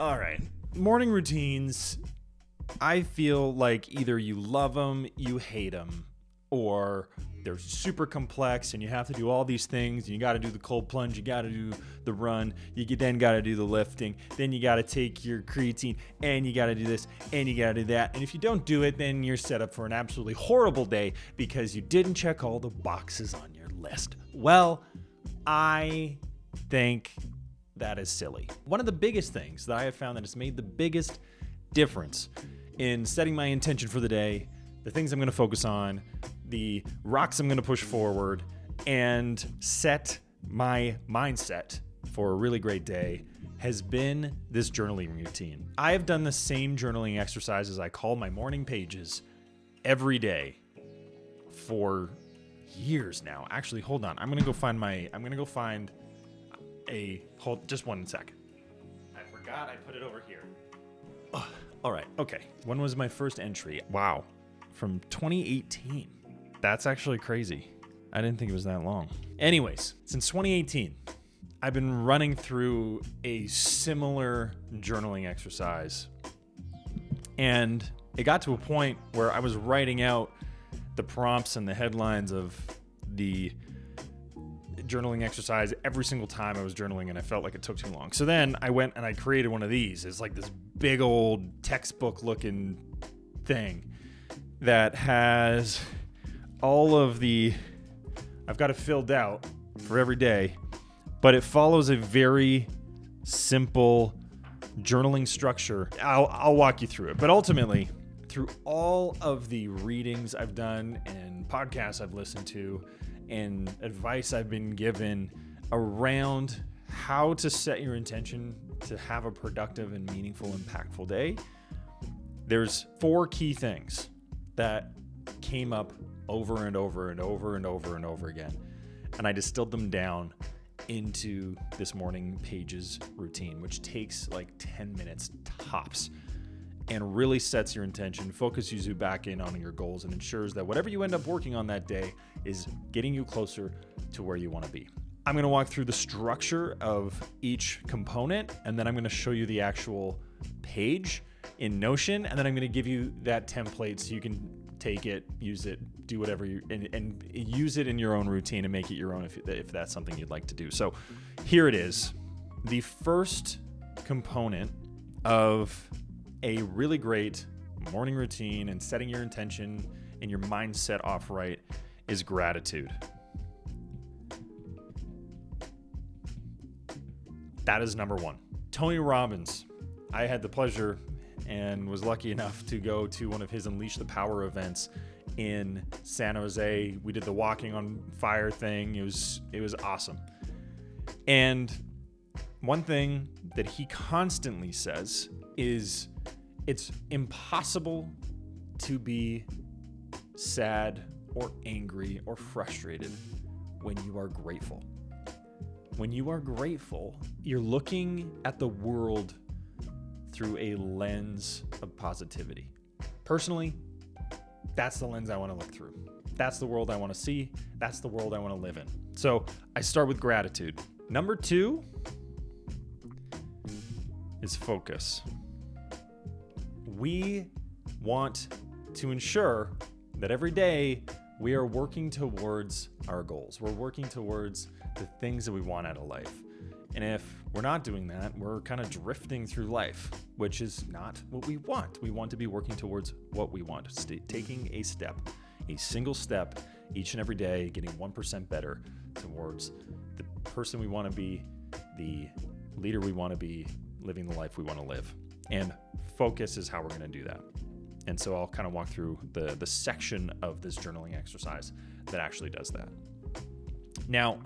All right. Morning routines, I feel like either you love them, you hate them, or they're super complex and you have to do all these things. You got to do the cold plunge, you got to do the run, you then got to do the lifting, then you got to take your creatine, and you got to do this, and you got to do that. And if you don't do it, then you're set up for an absolutely horrible day because you didn't check all the boxes on your list. Well, I think that is silly. One of the biggest things that I have found that has made the biggest difference in setting my intention for the day, the things I'm going to focus on, the rocks I'm going to push forward, and set my mindset for a really great day has been this journaling routine. I have done the same journaling exercises I call my morning pages every day for years now. Actually, hold on. I'm going to go find just one sec. I forgot I put it over here. Oh, all right. Okay. When was my first entry? Wow. From 2018. That's actually crazy. I didn't think it was that long. Anyways, since 2018, I've been running through a similar journaling exercise. And it got to a point where I was writing out the prompts and the headlines of the journaling exercise every single time I was journaling, and I felt like it took too long. So then I went and I created one of these. It's like this big old textbook looking thing that has all of I've got it filled out for every day, but it follows a very simple journaling structure. I'll walk you through it. But ultimately, through all of the readings I've done and podcasts I've listened to and advice I've been given around how to set your intention to have a productive and meaningful, impactful day, there's 4 key things that came up over and over and over and over and over again. And I distilled them down into this morning pages routine, which takes like 10 minutes tops and really sets your intention, focuses you back in on your goals, and ensures that whatever you end up working on that day is getting you closer to where you want to be. I'm going to walk through the structure of each component, and then I'm going to show you the actual page in Notion, and then I'm going to give you that template so you can take it, use it, do whatever and use it in your own routine and make it your own if that's something you'd like to do. So here it is. The first component of a really great morning routine and setting your intention and your mindset off right is gratitude. That is number 1. Tony Robbins. I had the pleasure and was lucky enough to go to one of his Unleash the Power events in San Jose. We did the walking on fire thing. It was awesome. And one thing that he constantly says is it's impossible to be sad or angry or frustrated when you are grateful. When you are grateful, you're looking at the world through a lens of positivity. Personally, that's the lens I want to look through. That's the world I want to see. That's the world I want to live in. So I start with gratitude. Number 2 is focus. We want to ensure that every day we are working towards our goals. We're working towards the things that we want out of life. And if we're not doing that, we're kind of drifting through life, which is not what we want. We want to be working towards what we want, taking a step, a single step each and every day, getting 1% better towards the person we want to be, the leader we want to be, living the life we want to live. And focus is how we're going to do that. And so I'll kind of walk through the section of this journaling exercise that actually does that. Now,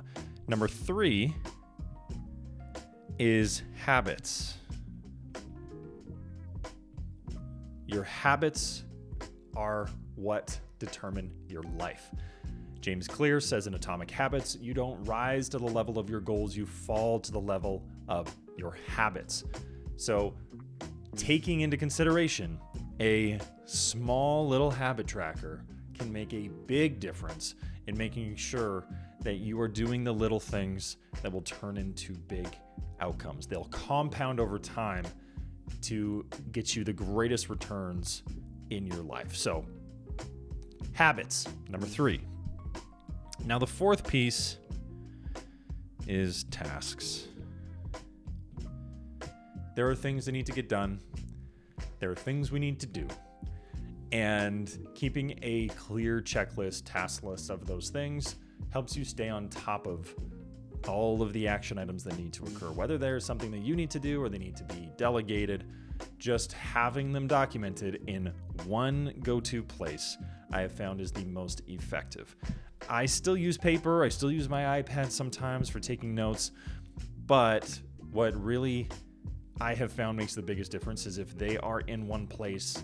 number 3 is habits. Your habits are what determine your life. James Clear says in Atomic Habits, you don't rise to the level of your goals, you fall to the level of your habits. So taking into consideration a small little habit tracker can make a big difference in making sure that you are doing the little things that will turn into big outcomes. They'll compound over time to get you the greatest returns in your life. So, habits, number 3. Now, the fourth piece is tasks. There are things that need to get done. There are things we need to do. And keeping a clear checklist, task list of those things helps you stay on top of all of the action items that need to occur, whether there's something that you need to do or they need to be delegated. Just having them documented in one go-to place, I have found, is the most effective. I still use paper. I still use my iPad sometimes for taking notes. But what really I have found makes the biggest difference is if they are in one place,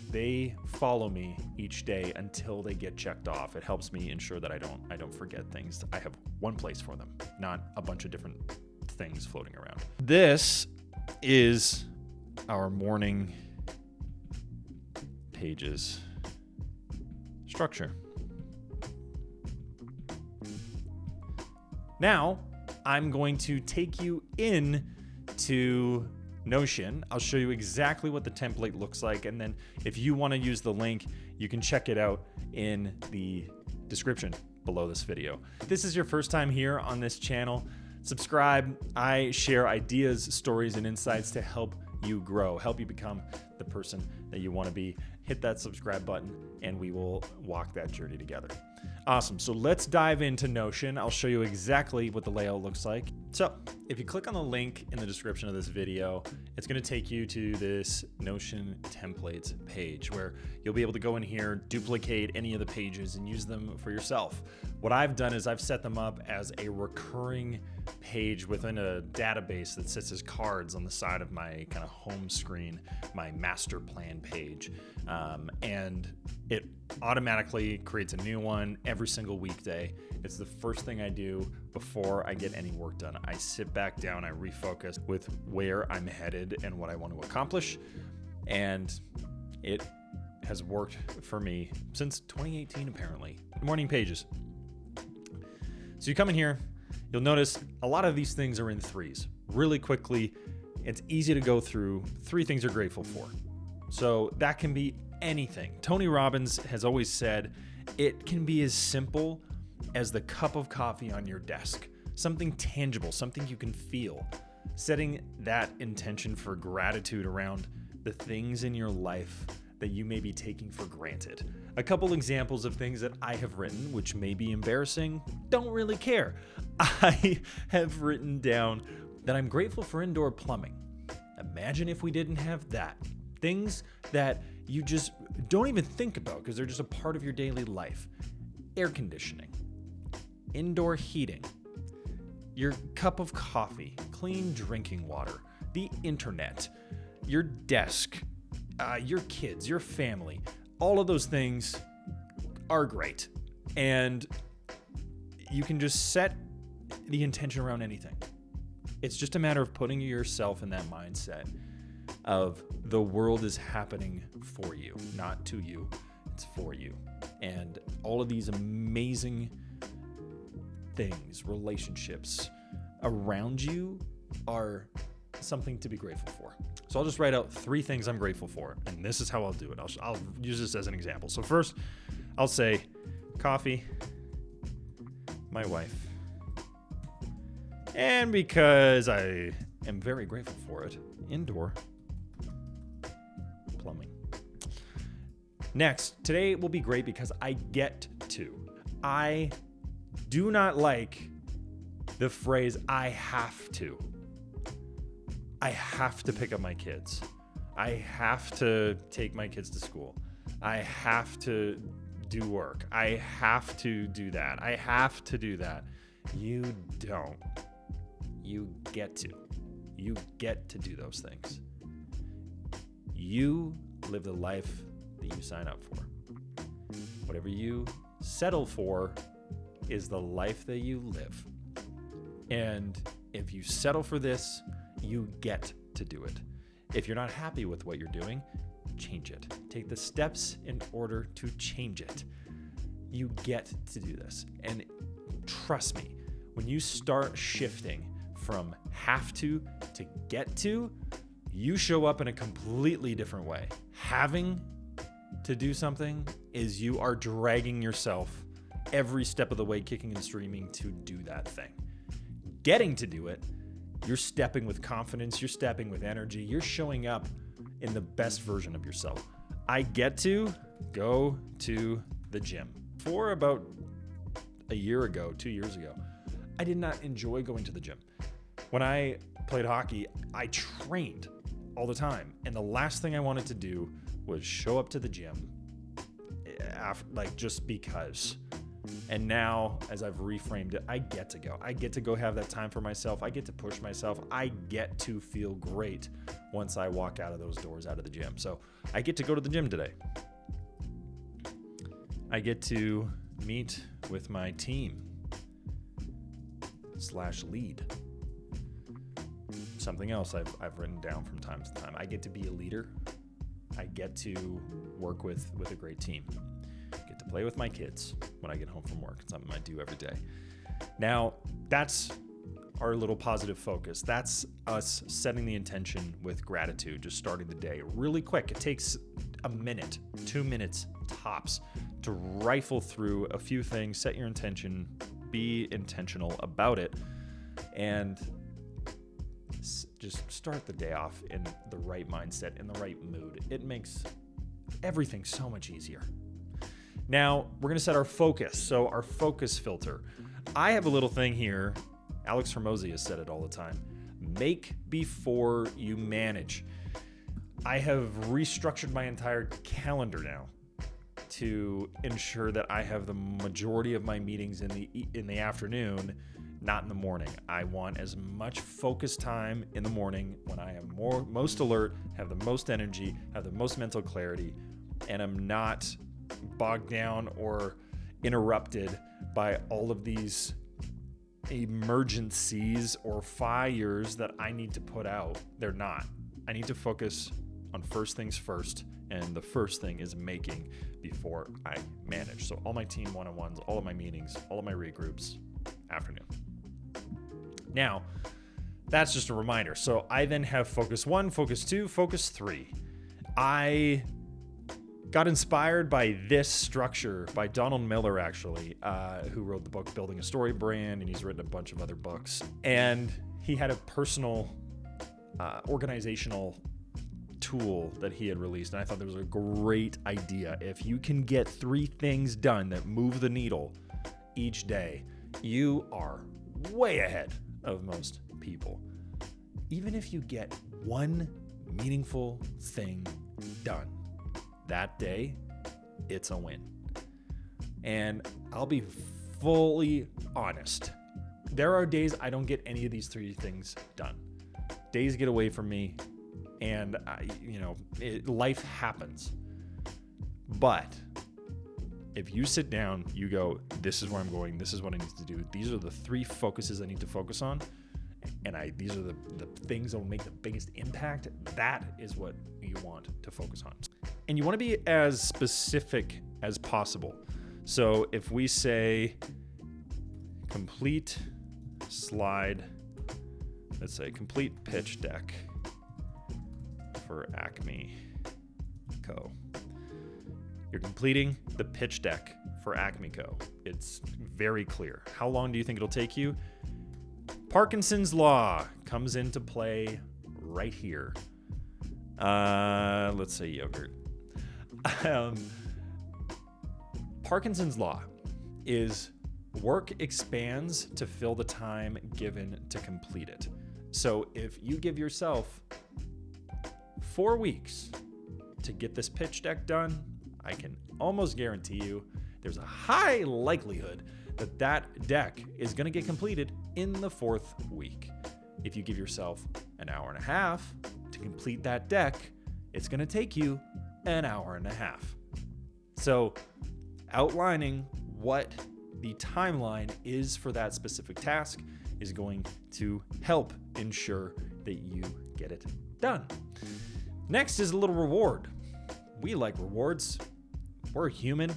they follow me each day until they get checked off. It helps me ensure that I don't forget things. I have one place for them, not a bunch of different things floating around. This is our morning pages structure. Now, I'm going to take you in to Notion. I'll show you exactly what the template looks like, and then if you want to use the link, you can check it out in the description below this video. If this is your first time here on this channel, subscribe. I share ideas, stories, and insights to help you grow, help you become the person that you want to be. Hit that subscribe button, and we will walk that journey together. Awesome. So let's dive into Notion. I'll show you exactly what the layout looks like. So if you click on the link in the description of this video, it's going to take you to this Notion templates page where you'll be able to go in here, duplicate any of the pages, and use them for yourself. What I've done is I've set them up as a recurring page within a database that sits as cards on the side of my kind of home screen, my master plan page. And it automatically creates a new one every single weekday. It's the first thing I do before I get any work done. I sit back down, I refocus with where I'm headed and what I want to accomplish. And it has worked for me since 2018, apparently. Morning pages. So you come in here, you'll notice a lot of these things are in threes. Really quickly, it's easy to go through 3 things you're grateful for. So that can be anything. Tony Robbins has always said it can be as simple as the cup of coffee on your desk, something tangible, something you can feel. Setting that intention for gratitude around the things in your life that you may be taking for granted. A couple examples of things that I have written, which may be embarrassing, don't really care. I have written down that I'm grateful for indoor plumbing. Imagine if we didn't have that. Things that you just don't even think about because they're just a part of your daily life. Air conditioning, indoor heating, your cup of coffee, clean drinking water, the internet, your desk, your kids, your family. All of those things are great. And you can just set the intention around anything. It's just a matter of putting yourself in that mindset of the world is happening for you, not to you, it's for you. And all of these amazing things, relationships around you are something to be grateful for. So I'll just write out 3 things I'm grateful for, and this is how I'll do it. I'll use this as an example. So first, I'll say coffee, my wife, and because I am very grateful for it, indoor plumbing. Next, today will be great because I get to. I do not like the phrase, I have to. I have to pick up my kids. I have to take my kids to school. I have to do work. I have to do that. I have to do that. You don't. You get to. You get to do those things. You live the life that you sign up for. Whatever you settle for is the life that you live. And if you settle for this, you get to do it. If you're not happy with what you're doing, change it. Take the steps in order to change it. You get to do this. And trust me, when you start shifting from have to get to, you show up in a completely different way. Having to do something is you are dragging yourself every step of the way, kicking and screaming to do that thing. Getting to do it, you're stepping with confidence, you're stepping with energy, you're showing up in the best version of yourself. I get to go to the gym. For about a year ago, 2 years ago, I did not enjoy going to the gym. When I played hockey, I trained all the time. And the last thing I wanted to do was show up to the gym just because. And now, as I've reframed it, I get to go. I get to go have that time for myself. I get to push myself. I get to feel great once I walk out of those doors, out of the gym. So I get to go to the gym today. I get to meet with my team /lead. Something else I've written down from time to time. I get to be a leader. I get to work with a great team. I get to play with my kids when I get home from work. It's something I do every day. Now, that's our little positive focus. That's us setting the intention with gratitude, just starting the day really quick. It takes a minute, 2 minutes tops to rifle through a few things, set your intention, be intentional about it, and just start the day off in the right mindset, in the right mood. It makes everything so much easier. Now, we're going to set our focus. So our focus filter. I have a little thing here. Alex Hormozy has said it all the time. Make before you manage. I have restructured my entire calendar now to ensure that I have the majority of my meetings in the afternoon, not in the morning. I want as much focus time in the morning when I am most alert, have the most energy, have the most mental clarity, and I'm not bogged down or interrupted by all of these emergencies or fires that I need to put out. They're not. I need to focus on first things first, and the first thing is making before I manage. So all my team one-on-ones, all of my meetings, all of my regroups, afternoon. Now, that's just a reminder. So I then have focus 1, focus 2, focus 3. I got inspired by this structure by Donald Miller, actually, who wrote the book Building a Story Brand, and he's written a bunch of other books. And he had a personal organizational tool that he had released, and I thought that was a great idea. If you can get 3 things done that move the needle each day, you are way ahead of most people. Even if you get one meaningful thing done that day, it's a win. And I'll be fully honest. There are days I don't get any of these 3 things done. Days get away from me, and life happens. But if you sit down, you go, this is where I'm going, this is what I need to do, these are the 3 focuses I need to focus on, and these are the things that will make the biggest impact, that is what you want to focus on. And you want to be as specific as possible. So if we say complete slide, let's say complete pitch deck for Acme Co. You're completing the pitch deck for Acme Co. It's very clear. How long do you think it'll take you? Parkinson's Law comes into play right here. Let's say yogurt. Parkinson's Law is work expands to fill the time given to complete it. So if you give yourself 4 weeks to get this pitch deck done, I can almost guarantee you there's a high likelihood that that deck is going to get completed in the 4th week. If you give yourself an hour and a half to complete that deck, it's going to take you an hour and a half. So outlining what the timeline is for that specific task is going to help ensure that you get it done. Next is a little reward. We like rewards. We're human.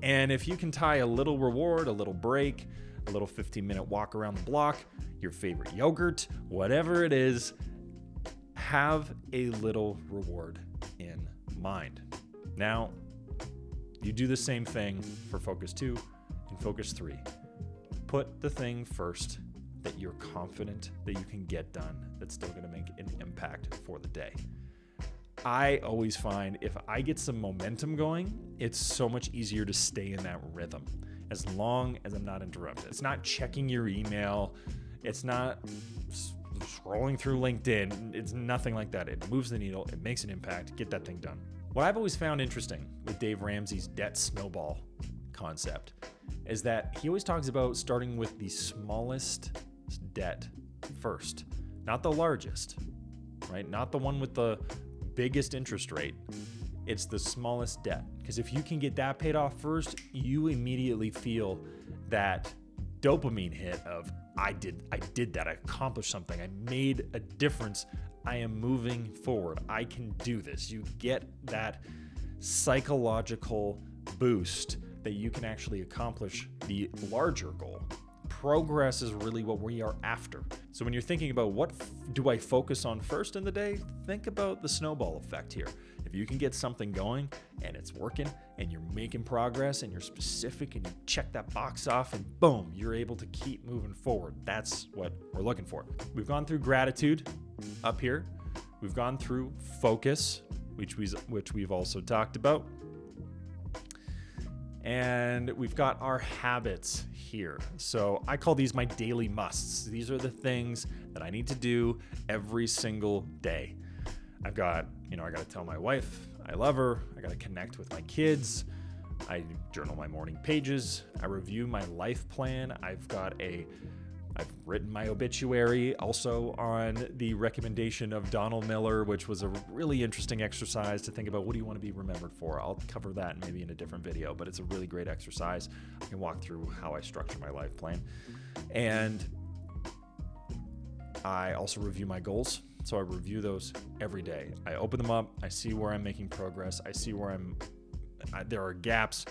And if you can tie a little reward, a little break, a little 15-minute walk around the block, your favorite yogurt, whatever it is, have a little reward in mind. Now, you do the same thing for focus 2 and focus 3. Put the thing first that you're confident that you can get done that's still going to make an impact for the day. I always find if I get some momentum going, it's so much easier to stay in that rhythm as long as I'm not interrupted. It's not checking your email. It's not scrolling through LinkedIn. It's nothing like that. It moves the needle. It makes an impact. Get that thing done. What I've always found interesting with Dave Ramsey's debt snowball concept is that he always talks about starting with the smallest debt first, not the largest, right? Not the one with the biggest interest rate. It's the smallest debt. Because if you can get that paid off first, you immediately feel that dopamine hit of, I did that. I accomplished something. I made a difference. I am moving forward. I can do this. You get that psychological boost that you can actually accomplish the larger goal. Progress is really what we are after. So when you're thinking about what do I focus on first in the day, think about the snowball effect here. If you can get something going and it's working and you're making progress and you're specific and you check that box off and boom, you're able to keep moving forward. That's what we're looking for. We've gone through gratitude up here. We've gone through focus, which we've also talked about. And we've got our habits here. So I call these my daily musts. These are the things that I need to do every single day. I got to tell my wife I love her. I got to connect with my kids. I journal my morning pages. I review my life plan. I've written my obituary also on the recommendation of Donald Miller, which was a really interesting exercise to think about what do you want to be remembered for. I'll cover that maybe in a different video, but it's a really great exercise. I can walk through how I structure my life plan. And I also review my goals. So I review those every day. I open them up. I see where I'm making progress. I see where there are gaps.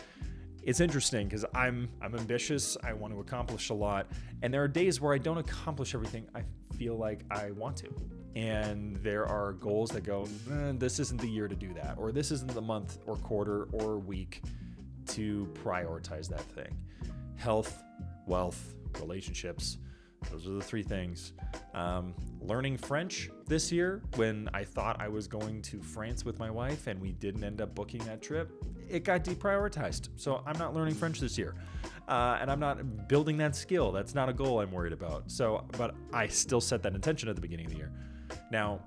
It's interesting because I'm ambitious. I want to accomplish a lot. And there are days where I don't accomplish everything I feel like I want to. And there are goals that go, this isn't the year to do that. Or this isn't the month or quarter or week to prioritize that thing. Health, wealth, relationships. Those are the 3 things. Learning French this year, when I thought I was going to France with my wife and we didn't end up booking that trip, it got deprioritized. So I'm not learning French this year. And I'm not building that skill. That's not a goal I'm worried about. But I still set that intention at the beginning of the year. Now,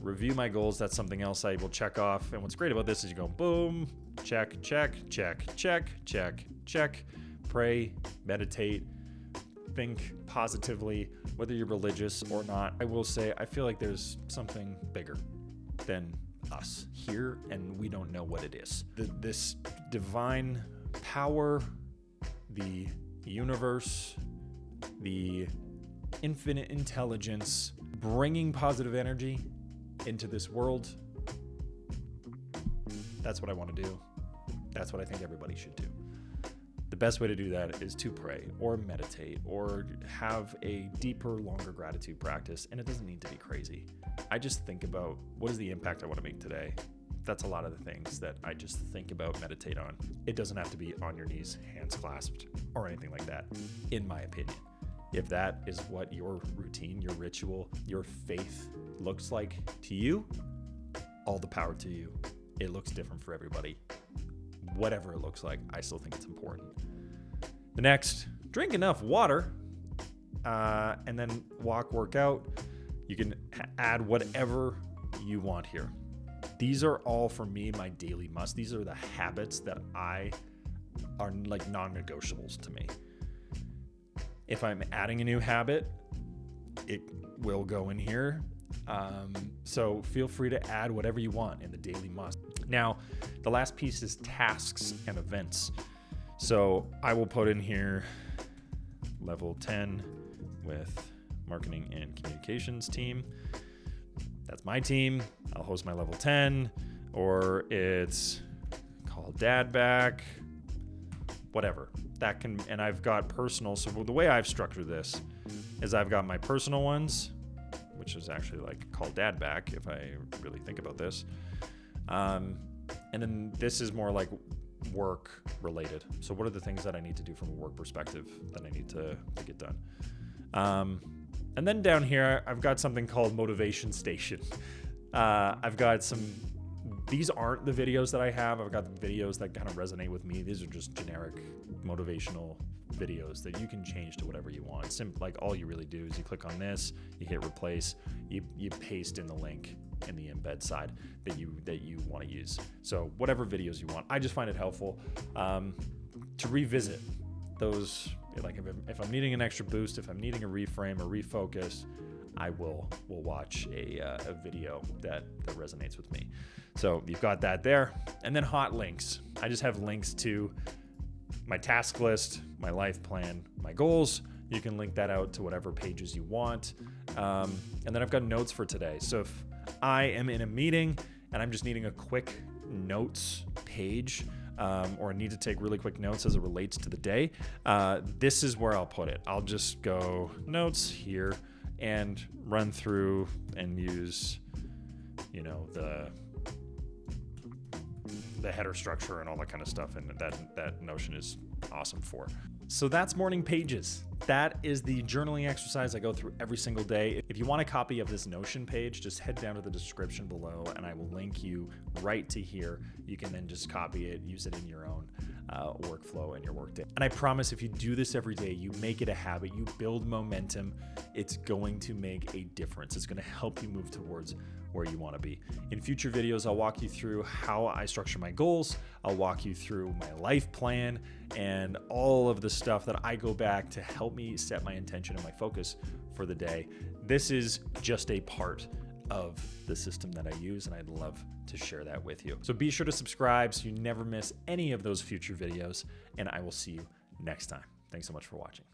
review my goals. That's something else I will check off. And what's great about this is you go boom, check, check, check, check, check, check, pray, meditate, think positively, whether you're religious or not. I will say, I feel like there's something bigger than us here, and we don't know what it is. This divine power, the universe, the infinite intelligence, bringing positive energy into this world. That's what I want to do. That's what I think everybody should do. The best way to do that is to pray or meditate or have a deeper, longer gratitude practice. And it doesn't need to be crazy. I just think about what is the impact I want to make today. That's a lot of the things that I just think about, meditate on. It doesn't have to be on your knees, hands clasped, or anything like that, in my opinion. If that is what your routine, your ritual, your faith looks like to you, all the power to you. It looks different for everybody. Whatever it looks like, I still think it's important. The next, drink enough water, and then work out. You can add whatever you want here. These are all, for me, my daily must. These are the habits that are like non-negotiables to me. If I'm adding a new habit, it will go in here. So feel free to add whatever you want in the daily must. Now, the last piece is tasks and events. So I will put in here level 10 with marketing and communications team. That's my team. I'll host my level 10, or it's called Dad Back, whatever. That can, and I've got personal. So the way I've structured this is I've got my personal ones, which is actually like call dad back if I really think about this. And then this is more like work related. So what are the things that I need to do from a work perspective that I need to get done? And then down here, I've got something called Motivation Station. I've got these aren't the videos that I have. I've got the videos that kind of resonate with me. These are just generic motivational videos that you can change to whatever you want. Like all you really do is you click on this, you hit replace, you paste in the link in the embed side that you want to use. So whatever videos you want. I just find it helpful to revisit those. Like if I'm needing an extra boost, if I'm needing a reframe or refocus, I will watch a video that resonates with me. So you've got that there. And then hot links. I just have links to my task list, my life plan, my goals. You can link that out to whatever pages you want. And then I've got notes for today. So if I am in a meeting and I'm just needing a quick notes page, or need to take really quick notes as it relates to the day, this is where I'll put it. I'll just go notes here and run through and use, the header structure and all that kind of stuff, and that Notion is awesome for. So that's morning pages. That is the journaling exercise I go through every single day. If you want a copy of this Notion page, just head down to the description below and I will link you right to here. You can then just copy it, use it in your own workflow and your workday. And I promise if you do this every day, you make it a habit, you build momentum, it's going to make a difference. It's going to help you move towards where you want to be. In future videos, I'll walk you through how I structure my goals. I'll walk you through my life plan and all of the stuff that I go back to help me set my intention and my focus for the day. This is just a part of the system that I use, and I'd love to share that with you. So be sure to subscribe so you never miss any of those future videos, and I will see you next time. Thanks so much for watching.